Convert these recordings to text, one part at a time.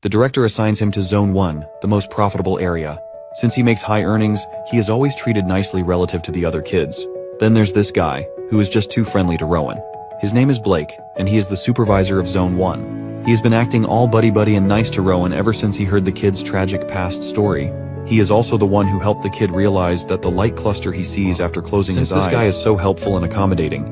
The director assigns him to Zone 1, the most profitable area. Since he makes high earnings, he is always treated nicely relative to the other kids. Then there's this guy, who is just too friendly to Rowan. His name is Blake, and he is the supervisor of Zone 1. He has been acting all buddy-buddy and nice to Rowan ever since he heard the kid's tragic past story. He is also the one who helped the kid realize that the light cluster he sees after closing his eyes. Since this guy is so helpful and accommodating,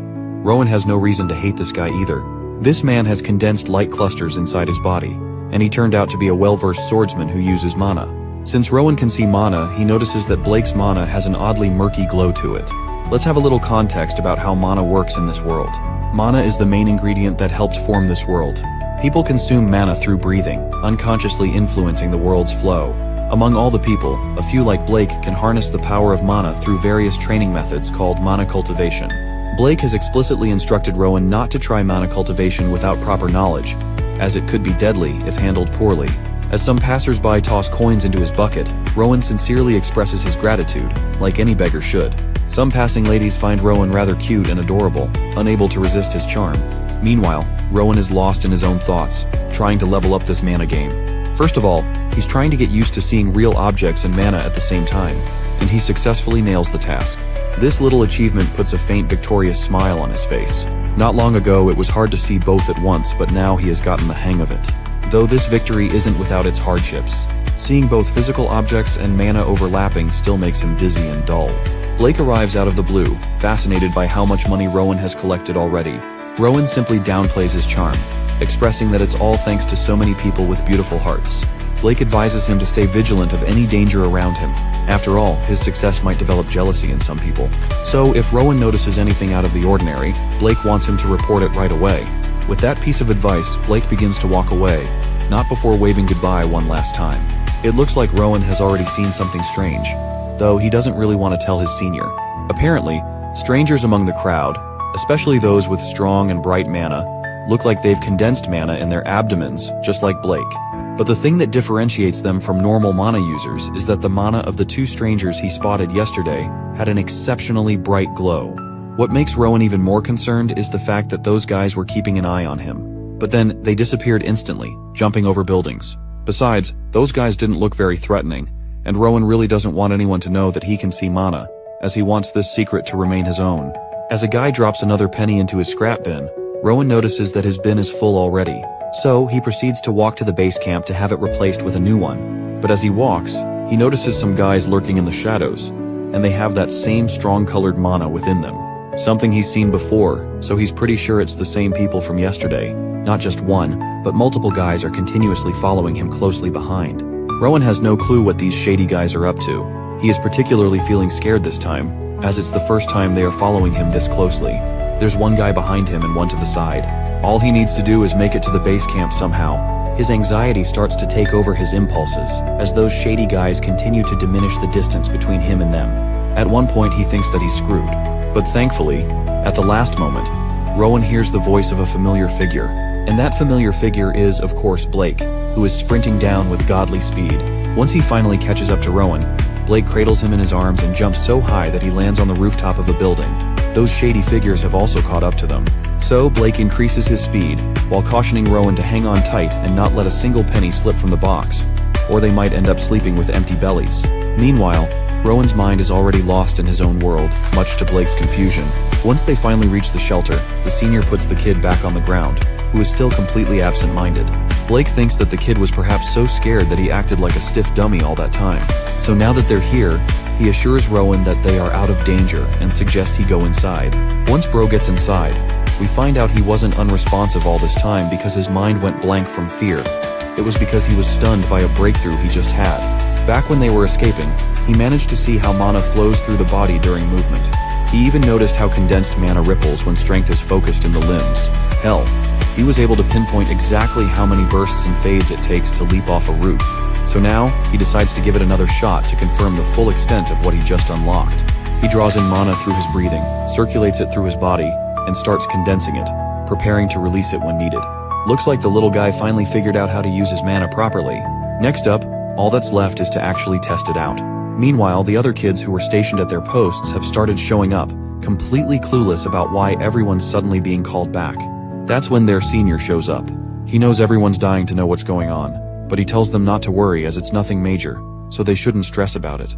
Rowan has no reason to hate this guy either. This man has condensed light clusters inside his body, and he turned out to be a well-versed swordsman who uses mana. Since Rowan can see mana, he notices that Blake's mana has an oddly murky glow to it. Let's have a little context about how mana works in this world. Mana is the main ingredient that helped form this world. People consume mana through breathing, unconsciously influencing the world's flow. Among all the people, a few like Blake can harness the power of mana through various training methods called mana cultivation. Blake has explicitly instructed Rowan not to try mana cultivation without proper knowledge, as it could be deadly if handled poorly. As some passers-by toss coins into his bucket, Rowan sincerely expresses his gratitude, like any beggar should. Some passing ladies find Rowan rather cute and adorable, unable to resist his charm. Meanwhile, Rowan is lost in his own thoughts, trying to level up this mana game. First of all, he's trying to get used to seeing real objects and mana at the same time, and he successfully nails the task. This little achievement puts a faint victorious smile on his face. Not long ago, it was hard to see both at once, but now he has gotten the hang of it. Though this victory isn't without its hardships. Seeing both physical objects and mana overlapping still makes him dizzy and dull. Blake arrives out of the blue, fascinated by how much money Rowan has collected already. Rowan simply downplays his charm, expressing that it's all thanks to so many people with beautiful hearts. Blake advises him to stay vigilant of any danger around him. After all, his success might develop jealousy in some people. So if Rowan notices anything out of the ordinary, Blake wants him to report it right away. With that piece of advice, Blake begins to walk away, not before waving goodbye one last time. It looks like Rowan has already seen something strange, though he doesn't really want to tell his senior. Apparently, strangers among the crowd, especially those with strong and bright mana, look like they've condensed mana in their abdomens, just like Blake. But the thing that differentiates them from normal mana users is that the mana of the two strangers he spotted yesterday had an exceptionally bright glow. What makes Rowan even more concerned is the fact that those guys were keeping an eye on him. But then, they disappeared instantly, jumping over buildings. Besides, those guys didn't look very threatening, and Rowan really doesn't want anyone to know that he can see mana, as he wants this secret to remain his own. As a guy drops another penny into his scrap bin, Rowan notices that his bin is full already. So, he proceeds to walk to the base camp to have it replaced with a new one. But as he walks, he notices some guys lurking in the shadows, and they have that same strong-colored mana within them. Something he's seen before, so he's pretty sure it's the same people from yesterday. Not just one, but multiple guys are continuously following him closely behind. Rowan has no clue what these shady guys are up to. He is particularly feeling scared this time, as it's the first time they are following him this closely. There's one guy behind him and one to the side. All he needs to do is make it to the base camp somehow. His anxiety starts to take over his impulses, as those shady guys continue to diminish the distance between him and them. At one point he thinks that he's screwed. But thankfully, at the last moment, Rowan hears the voice of a familiar figure. And that familiar figure is, of course, Blake, who is sprinting down with godly speed. Once he finally catches up to Rowan, Blake cradles him in his arms and jumps so high that he lands on the rooftop of a building. Those shady figures have also caught up to them. So Blake increases his speed, while cautioning Rowan to hang on tight and not let a single penny slip from the box, or they might end up sleeping with empty bellies. Meanwhile, Rowan's mind is already lost in his own world, much to Blake's confusion. Once they finally reach the shelter, the senior puts the kid back on the ground, who is still completely absent-minded. Blake thinks that the kid was perhaps so scared that he acted like a stiff dummy all that time. So now that they're here, he assures Rowan that they are out of danger and suggests he go inside. Once Bro gets inside, we find out he wasn't unresponsive all this time because his mind went blank from fear. It was because he was stunned by a breakthrough he just had. Back when they were escaping, he managed to see how mana flows through the body during movement. He even noticed how condensed mana ripples when strength is focused in the limbs. Hell, he was able to pinpoint exactly how many bursts and fades it takes to leap off a roof. So now, he decides to give it another shot to confirm the full extent of what he just unlocked. He draws in mana through his breathing, circulates it through his body, and starts condensing it, preparing to release it when needed. Looks like the little guy finally figured out how to use his mana properly. Next up, all that's left is to actually test it out. Meanwhile, the other kids who were stationed at their posts have started showing up, completely clueless about why everyone's suddenly being called back. That's when their senior shows up. He knows everyone's dying to know what's going on, but he tells them not to worry as it's nothing major, so they shouldn't stress about it.